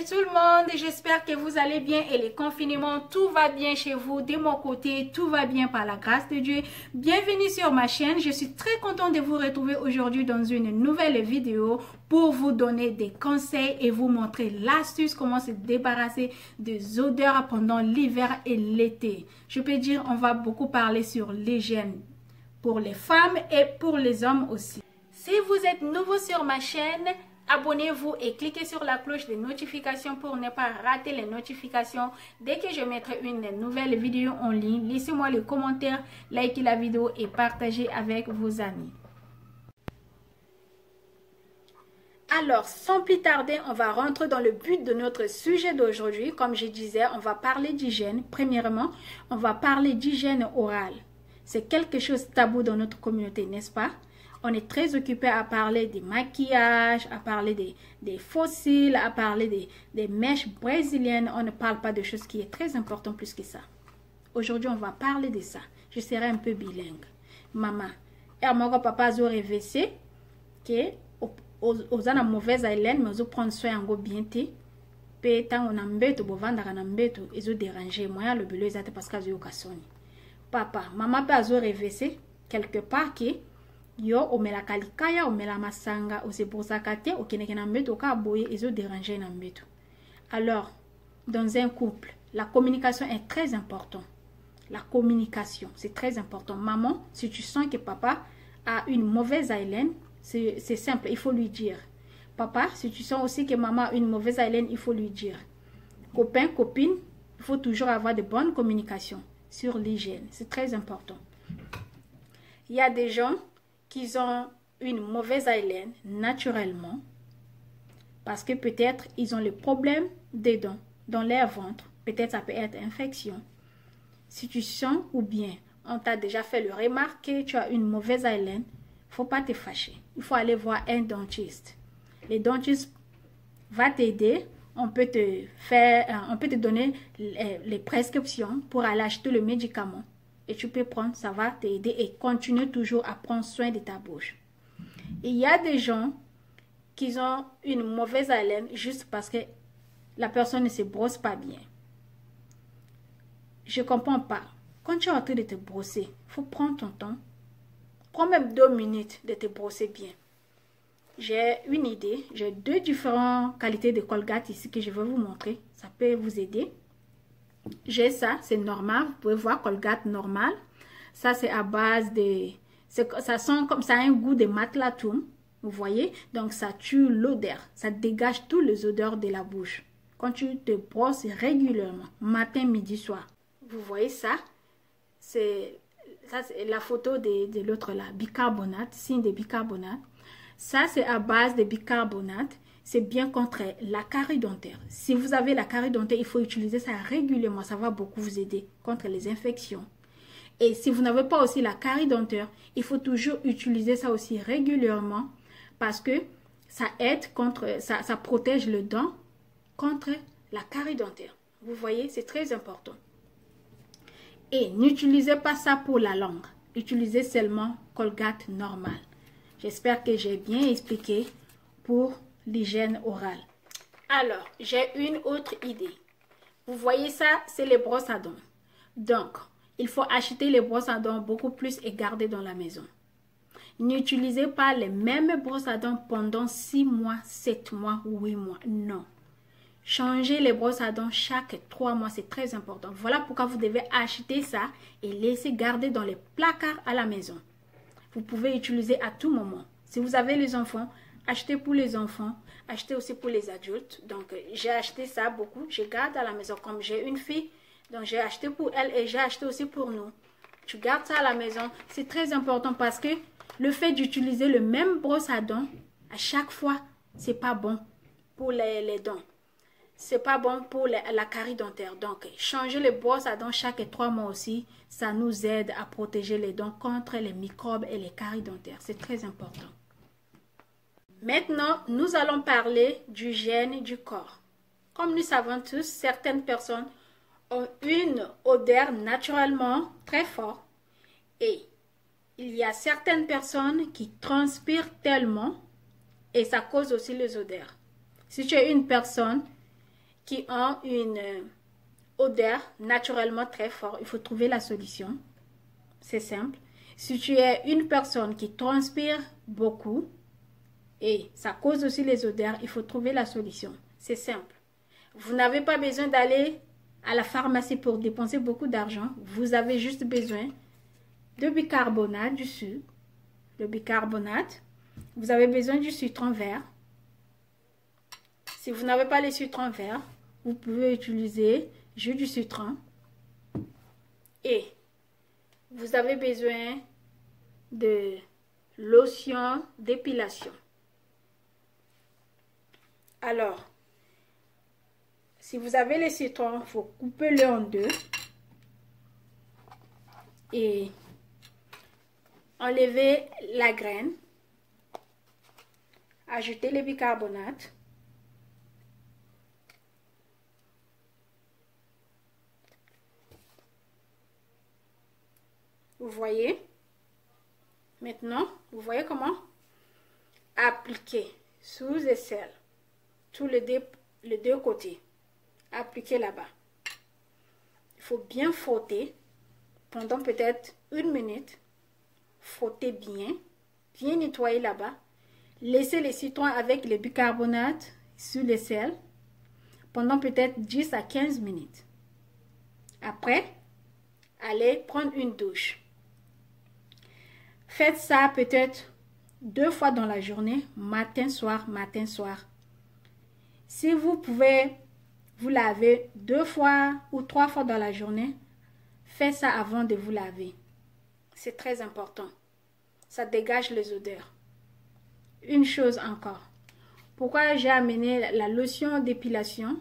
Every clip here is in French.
tout le monde, j'espère que vous allez bien et les confinements, tout va bien chez vous. De mon côté, tout va bien par la grâce de Dieu. Bienvenue sur ma chaîne, je suis très contente de vous retrouver aujourd'hui dans une nouvelle vidéo pour vous donner des conseils et vous montrer l'astuce comment se débarrasser des odeurs pendant l'hiver et l'été. Je peux dire, on va beaucoup parler sur l'hygiène pour les femmes et pour les hommes aussi. Si vous êtes nouveau sur ma chaîne, abonnez-vous et cliquez sur la cloche de notification pour ne pas rater les notifications dès que je mettrai une nouvelle vidéo en ligne. Laissez-moi le commentaire, likez la vidéo et partagez avec vos amis. Alors, sans plus tarder, on va rentrer dans le but de notre sujet d'aujourd'hui. Comme je disais, on va parler d'hygiène. Premièrement, on va parler d'hygiène orale. C'est quelque chose de tabou dans notre communauté, n'est-ce pas? On est très occupé à parler des maquillages, à parler des fossiles, à parler des mèches brésiliennes. On ne parle pas de choses qui est très important plus que ça. Aujourd'hui, on va parler de ça. Je serai un peu bilingue. Maman, et mon papa zo RVC, que aux ana mauvaise haleine, mais aux prendre soin en bien té. Pe tant on ambeto bo vanda kana mbeto ezo déranger moi le belo ezate parce que zo kasoni. Papa, maman pe azo RVC quelque part que yo omela kalikaya omela masanga osebosakate okeneke na mbeto ka boye ezo déranger na mbeto. Alors, dans un couple, la communication est très importante. La communication, c'est très important. Maman, si tu sens que papa a une mauvaise haleine, c'est simple, il faut lui dire. Papa, si tu sens aussi que maman a une mauvaise haleine, il faut lui dire. Copain, copine, il faut toujours avoir de bonnes communications sur l'hygiène. C'est très important. Il y a des gens qui ont une mauvaise haleine naturellement parce que peut-être ils ont le problème des dents dans leur ventre. Peut-être ça peut être infection. Si tu sens ou bien on t'a déjà fait le remarque que tu as une mauvaise haleine, faut pas te fâcher. Il faut aller voir un dentiste. Le dentiste va t'aider. On peut te donner les prescriptions pour aller acheter le médicament. Et tu peux prendre, ça va t'aider et continue toujours à prendre soin de ta bouche. Il y a des gens qui ont une mauvaise haleine juste parce que la personne ne se brosse pas bien. Je ne comprends pas. Quand tu es en train de te brosser, il faut prendre ton temps. Prends même 2 minutes de te brosser bien. J'ai une idée. J'ai 2 différentes qualités de Colgate ici que je vais vous montrer. Ça peut vous aider. J'ai ça, c'est normal. Vous pouvez voir Colgate normal. Ça, c'est à base de... Ça sent comme ça a un goût de matlatum. Vous voyez? Donc, ça tue l'odeur. Ça dégage toutes les odeurs de la bouche. Quand tu te brosses régulièrement, matin, midi, soir. Vous voyez ça? C'est la photo de l'autre là. Bicarbonate, signe de bicarbonate. Ça, c'est à base de bicarbonate. C'est bien contre la carie dentaire. Si vous avez la carie dentaire, il faut utiliser ça régulièrement. Ça va beaucoup vous aider contre les infections. Et si vous n'avez pas aussi la carie dentaire, il faut toujours utiliser ça aussi régulièrement parce que ça aide contre, ça protège le dent contre la carie dentaire. Vous voyez, c'est très important. Et n'utilisez pas ça pour la langue. Utilisez seulement Colgate normal. J'espère que j'ai bien expliqué pour l'hygiène orale. Alors, j'ai une autre idée. Vous voyez ça, c'est les brosses à dents. Donc, il faut acheter les brosses à dents beaucoup plus et garder dans la maison. N'utilisez pas les mêmes brosses à dents pendant 6 mois, 7 mois, 8 mois. Non. Changez les brosses à dents chaque 3 mois, c'est très important. Voilà pourquoi vous devez acheter ça et laisser garder dans les placards à la maison. Vous pouvez utiliser à tout moment. Si vous avez les enfants, achetez pour les enfants, achetez aussi pour les adultes. Donc, j'ai acheté ça beaucoup. Je garde à la maison. Comme j'ai une fille, donc j'ai acheté pour elle et j'ai acheté aussi pour nous. Tu gardes ça à la maison. C'est très important parce que le fait d'utiliser le même brosse à dents à chaque fois, c'est pas bon pour les dents. C'est pas bon pour la carie dentaire. Donc, changer les brosses à dents chaque 3 mois aussi, ça nous aide à protéger les dents contre les microbes et les caries dentaires. C'est très important. Maintenant, nous allons parler d'hygiène du corps. Comme nous savons tous, certaines personnes ont une odeur naturellement très forte et il y a certaines personnes qui transpirent tellement et ça cause aussi les odeurs. Si tu es une personne qui ont une odeur naturellement très forte. Il faut trouver la solution. C'est simple. Si tu es une personne qui transpire beaucoup et ça cause aussi les odeurs, il faut trouver la solution. C'est simple. Vous n'avez pas besoin d'aller à la pharmacie pour dépenser beaucoup d'argent. Vous avez juste besoin de bicarbonate, du sucre, le bicarbonate. Vous avez besoin du citron vert. Si vous n'avez pas les citrons verts, vous pouvez utiliser jus du citron. Et vous avez besoin de lotion d'épilation. Alors, si vous avez les citrons, il faut couper-le en deux et enlever la graine. Ajouter le bicarbonate. Vous voyez? Maintenant, vous voyez comment? Appliquer sous aisselle, tous les deux côtés. Appliquer là-bas. Il faut bien frotter pendant peut-être 1 minute. Frotter bien, bien nettoyer là-bas. Laissez les citrons avec le bicarbonate sur l'aisselle pendant peut-être 10 à 15 minutes. Après, allez prendre une douche. Faites ça peut-être 2 fois dans la journée, matin, soir, matin, soir. Si vous pouvez vous laver 2 fois ou 3 fois dans la journée, faites ça avant de vous laver. C'est très important. Ça dégage les odeurs. Une chose encore. Pourquoi j'ai amené la lotion d'épilation?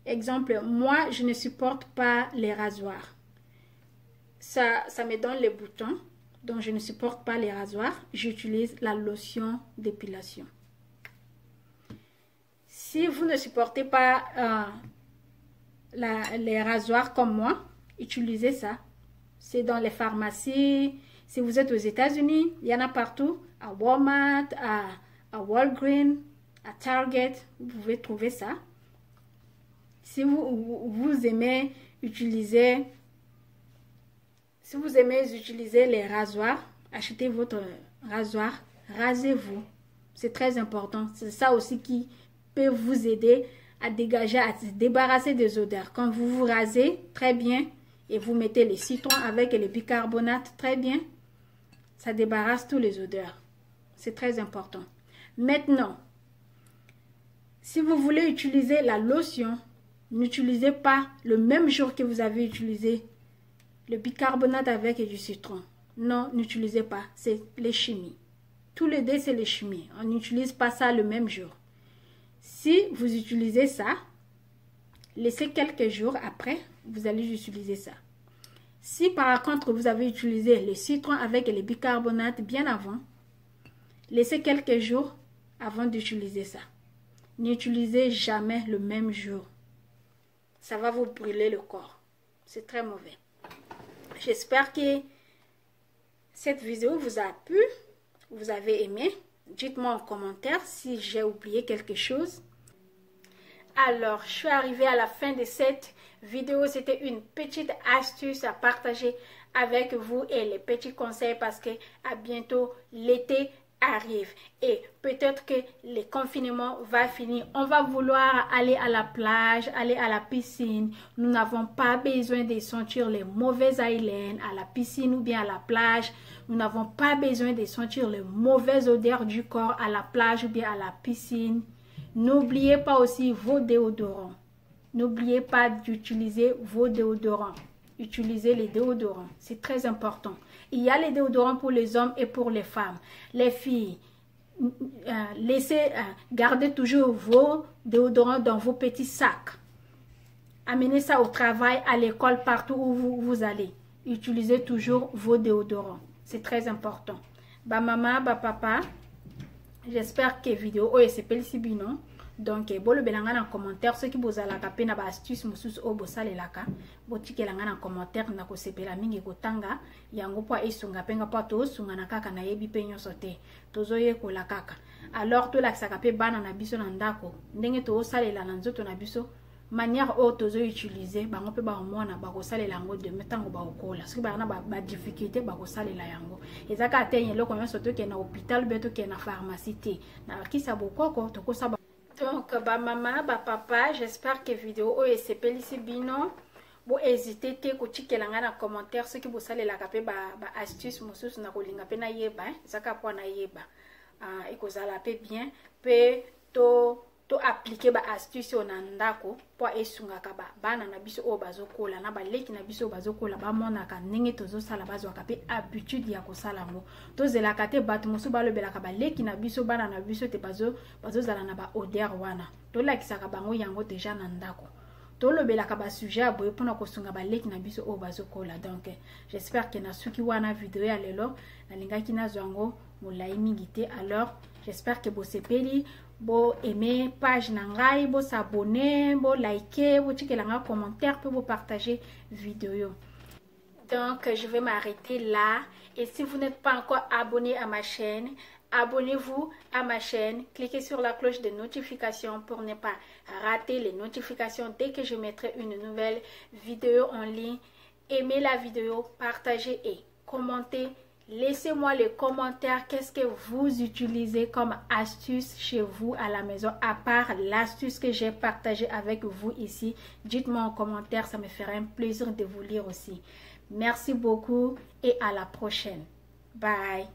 Exemple, moi, je ne supporte pas les rasoirs. Ça me donne les boutons. Donc, je ne supporte pas les rasoirs. J'utilise la lotion d'épilation. Si vous ne supportez pas les rasoirs comme moi, utilisez ça. C'est dans les pharmacies. Si vous êtes aux États-Unis, il y en a partout. À Walmart, à Walgreens, à Target, vous pouvez trouver ça. Si vous aimez utiliser les rasoirs, achetez votre rasoir, rasez-vous. C'est très important. C'est ça aussi qui peut vous aider à dégager, à se débarrasser des odeurs. Quand vous vous rasez très bien et vous mettez les citrons avec le bicarbonate très bien, ça débarrasse tous les odeurs. C'est très important. Maintenant, si vous voulez utiliser la lotion, n'utilisez pas le même jour que vous avez utilisé le bicarbonate avec du citron. Non, n'utilisez pas. C'est les chimies. Tous les deux, c'est les chimies. On n'utilise pas ça le même jour. Si vous utilisez ça, laissez quelques jours après, vous allez utiliser ça. Si par contre, vous avez utilisé le citron avec le bicarbonate bien avant, laissez quelques jours avant d'utiliser ça. N'utilisez jamais le même jour. Ça va vous brûler le corps. C'est très mauvais. J'espère que cette vidéo vous a plu, vous avez aimé. Dites-moi en commentaire si j'ai oublié quelque chose. Alors, je suis arrivée à la fin de cette vidéo. C'était une petite astuce à partager avec vous et les petits conseils parce que à bientôt l'été arrive et peut-être que le confinement va finir. On va vouloir aller à la plage, aller à la piscine. Nous n'avons pas besoin de sentir les mauvaises haleines à la piscine ou bien à la plage. Nous n'avons pas besoin de sentir les mauvaises odeurs du corps à la plage ou bien à la piscine. N'oubliez pas aussi vos déodorants. N'oubliez pas d'utiliser vos déodorants. Utilisez les déodorants. C'est très important. Il y a les déodorants pour les hommes et pour les femmes. Les filles, gardez toujours vos déodorants dans vos petits sacs. Amenez ça au travail, à l'école, partout où vous allez. Utilisez toujours vos déodorants. C'est très important. Ba maman, ba papa, J'espère que vidéo oyo sepelisi bino. Donc bolobelanga na commentaire ceux qui bozalaka pe na ba astuce mosusu oyo bosalelaka botikelanga na commentaire na kosepela mingi kotanga yango po esunga penga po tosunga na kaka na yebi pe nyonso te tozoyekola kaka. Alors tolakisaka pe bana na biso na ndako ndenge tozosalela na nzoto na biso manière oyo tozoutilize bango pe baomona bakosalela yango demain ntango bakokola soki bana ba difficulté bakosalela yango ezaka atenye eloko nyonso tokende na hôpital be tokende na pharmacie te na bakisa bokoko tokosa. Donc ba mama ba papa, j'espère que vidéo oyo esepelisi bino. Bo hésiter te kotikelanga na commentaire ceux qui bosalelaka pe ba astuce mosusu na kolinga pe na yeba ezaka po na yeba ekozala pe bien pe to appliquer ba astuce na ndako po esungaka bana na biso oyo bazokola na baleki na biso oyo bazokola bamonaka ndenge tozosala bazwaka pe habitude ya kosala ngo tozelaka te bato mosusu balobelaka baleki na biso bana na biso te bazozala na ba odeur wana tolakisaka bango yango deja na ndako tolobelaka ba sujet ya boye mpona kosunga baleki na biso oyo bazokola. Donc j'espère que na suki wana video ya lelo nalingaki nazwa yango molai mingi te. Alors j'espère que bosepeli bo aimer page nangai, bo s'abonner, bo liker, bo tikelanga commentaire, bo partager vidéo. Donc je vais m'arrêter là et si vous n'êtes pas encore abonné à ma chaîne, abonnez-vous à ma chaîne, cliquez sur la cloche de notification pour ne pas rater les notifications dès que je mettrai une nouvelle vidéo en ligne. Aimez la vidéo, partagez et commentez. Laissez-moi les commentaires, qu'est-ce que vous utilisez comme astuce chez vous à la maison, à part l'astuce que j'ai partagée avec vous ici. Dites-moi en commentaire, ça me ferait un plaisir de vous lire aussi. Merci beaucoup et à la prochaine. Bye.